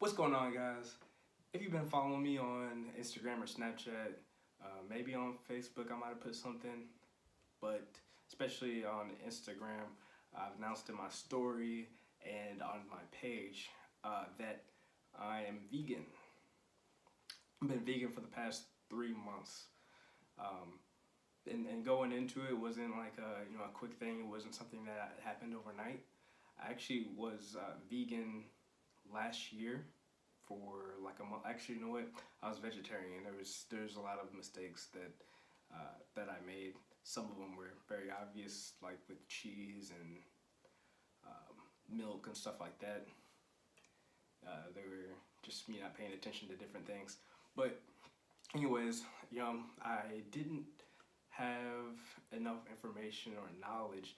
What's going on, guys? If you've been following me on Instagram or Snapchat, maybe on Facebook I might have put something, but especially on Instagram, I've announced in my story and on my page that I am vegan. I've been vegan for the past 3 months. And going into it wasn't like a quick thing. It wasn't something that happened overnight. I actually was vegan last year for like a month. Actually, you know what? I was vegetarian. There's a lot of mistakes that I made. Some of them were very obvious, like with cheese and milk and stuff like that. They were just me not paying attention to different things. But anyways, I didn't have enough information or knowledge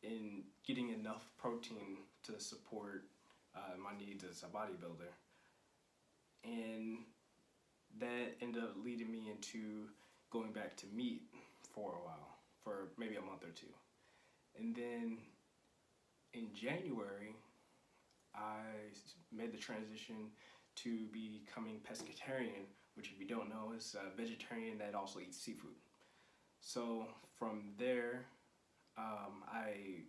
in getting enough protein to support my needs as a bodybuilder, and that ended up leading me into going back to meat for a while, for maybe a month or two. And then in January, I made the transition to becoming pescatarian, which, if you don't know, is a vegetarian that also eats seafood. So from there, I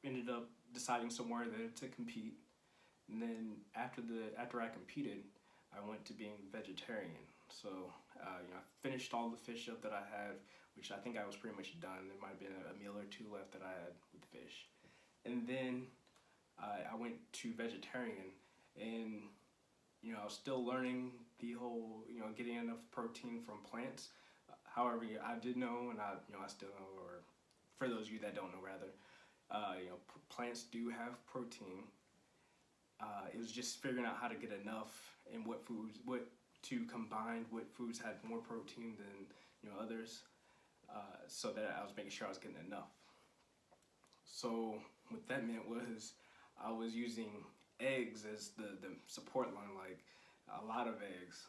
ended up deciding somewhere there to compete. And then after I competed, I went to being vegetarian. So I finished all the fish up that I had, which I think I was pretty much done. There might have been a meal or two left that I had with fish. And then I went to vegetarian, and I was still learning the whole getting enough protein from plants. However, I did know, and I still know, or for those of you that don't know, rather, plants do have protein. It was just figuring out how to get enough and what to combine, what foods had more protein than others, so that I was making sure I was getting enough. So what that meant was I was using eggs as the support line, like a lot of eggs.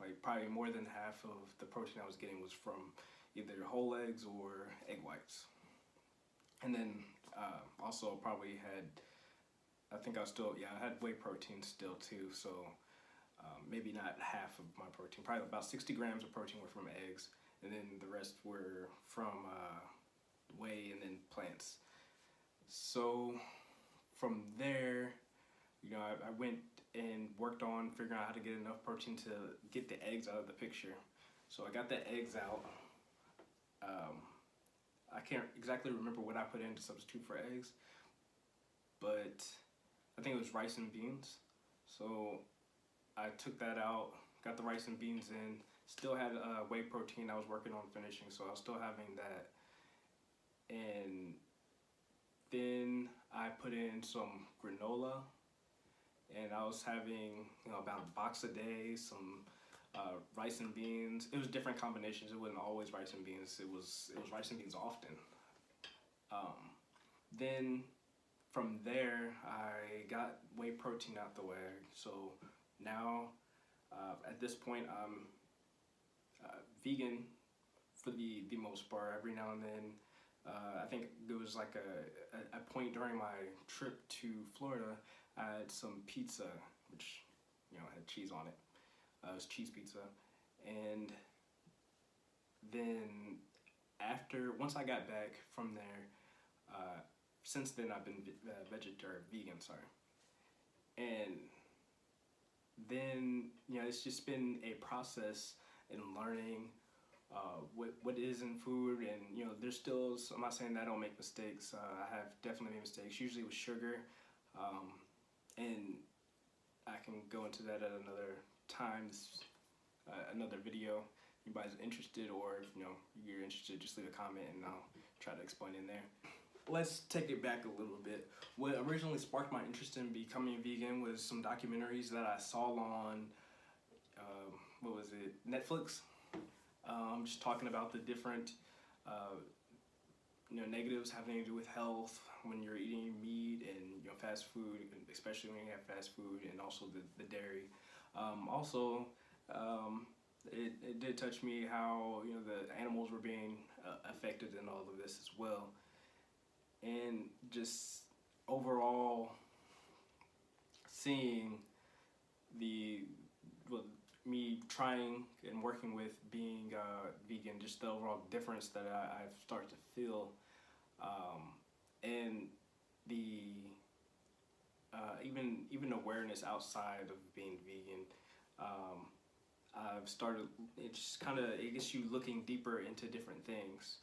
Like probably more than half of the protein I was getting was from either whole eggs or egg whites. And then also probably had, I had whey protein still too, so maybe not half of my protein. Probably about 60 grams of protein were from eggs, and then the rest were from whey and then plants. So from there, I went and worked on figuring out how to get enough protein to get the eggs out of the picture. So I got the eggs out. I can't exactly remember what I put in to substitute for eggs, but I think it was rice and beans. So I took that out, got the rice and beans in, still had whey protein I was working on finishing, so I was still having that. And then I put in some granola, and I was having about a box a day, some rice and beans. It was different combinations. It wasn't always rice and beans. It was rice and beans often. Then from there, I got whey protein out the way. So now, at this point, I'm vegan for the most part. Every now and then, I think there was like a point during my trip to Florida, I had some pizza, which had cheese on it. It was cheese pizza. And then once I got back from there, since then I've been vegan, sorry. And then it's just been a process in learning what is in food, and there's still, I'm not saying that I don't make mistakes. I have definitely made mistakes, usually with sugar, and I can go into that at another time, another video. If anybody's interested, or if you're interested, just leave a comment and I'll try to explain in there. Let's take it back a little bit. What originally sparked my interest in becoming vegan was some documentaries that I saw on Netflix. Just talking about the different negatives having to do with health when you're eating meat and fast food, especially when you have fast food, and also the dairy. It did touch me how the animals were being affected in all of this as well, and just overall seeing the well, me trying and working with being vegan, just the overall difference that I've started to feel, and the even awareness outside of being vegan. I've started. It just kind of, it gets you looking deeper into different things.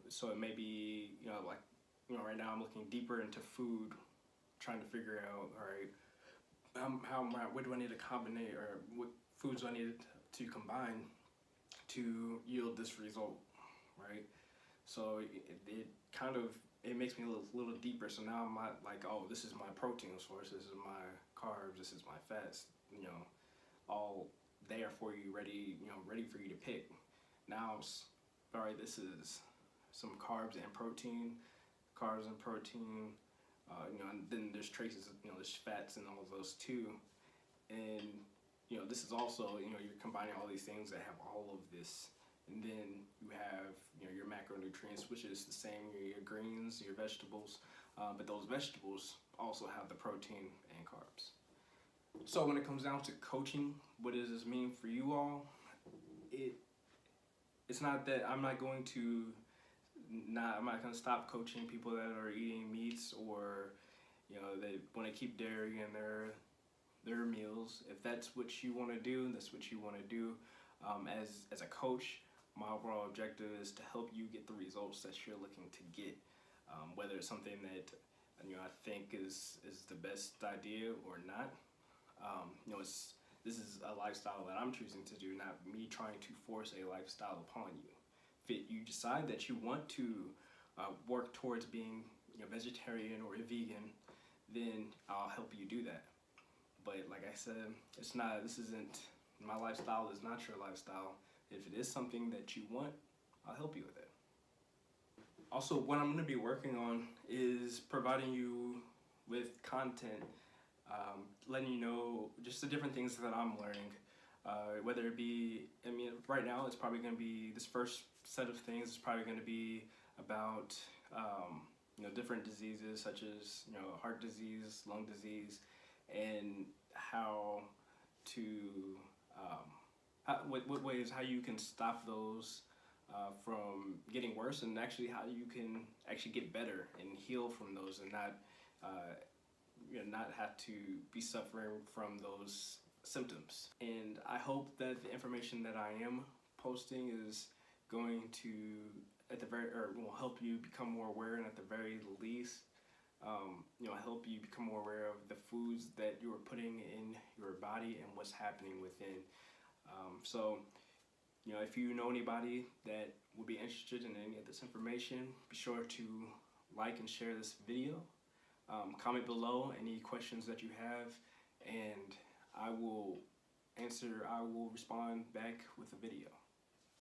So it may be, like, right now I'm looking deeper into food, trying to figure out, all right, what do I need to combine, or what foods do I need to combine to yield this result, right? So it kind of, it makes me a little deeper. So now I'm not like, oh, this is my protein source, this is my carbs, this is my fats, all there for you, ready for you to pick. Now it's, all right, this is some carbs and protein, and then there's traces of, there's fats and all of those too. And, this is also, you're combining all these things that have all of this. And then you have, your macronutrients, which is the same, your greens, your vegetables, but those vegetables also have the protein and carbs. So when it comes down to coaching, what does this mean for you all? It's not that I'm not going to stop coaching people that are eating meats, or they want to keep dairy in their meals. If that's what you want to do, that's what you want to do. As a coach, my overall objective is to help you get the results that you're looking to get, whether it's something that I think is the best idea or not. This is a lifestyle that I'm choosing to do, not me trying to force a lifestyle upon you. If you decide that you want to work towards being vegetarian or a vegan, then I'll help you do that. But like I said, this isn't, my lifestyle is not your lifestyle. If it is something that you want, I'll help you with it. Also, what I'm going to be working on is providing you with content, letting you know just the different things that I'm learning. Whether it be, right now it's probably going to be, this first set of things is probably going to be about, different diseases such as, heart disease, lung disease, and how to, what ways, how you can stop those from getting worse, and actually how you can actually get better and heal from those, and not have to be suffering from those symptoms. And I hope that the information that I am posting is going to, will help you become more aware, and at the very least, help you become more aware of the foods that you are putting in your body and what's happening within. So, if you know anybody that would be interested in any of this information, be sure to like and share this video. Comment below any questions that you have, and I will respond back with a video.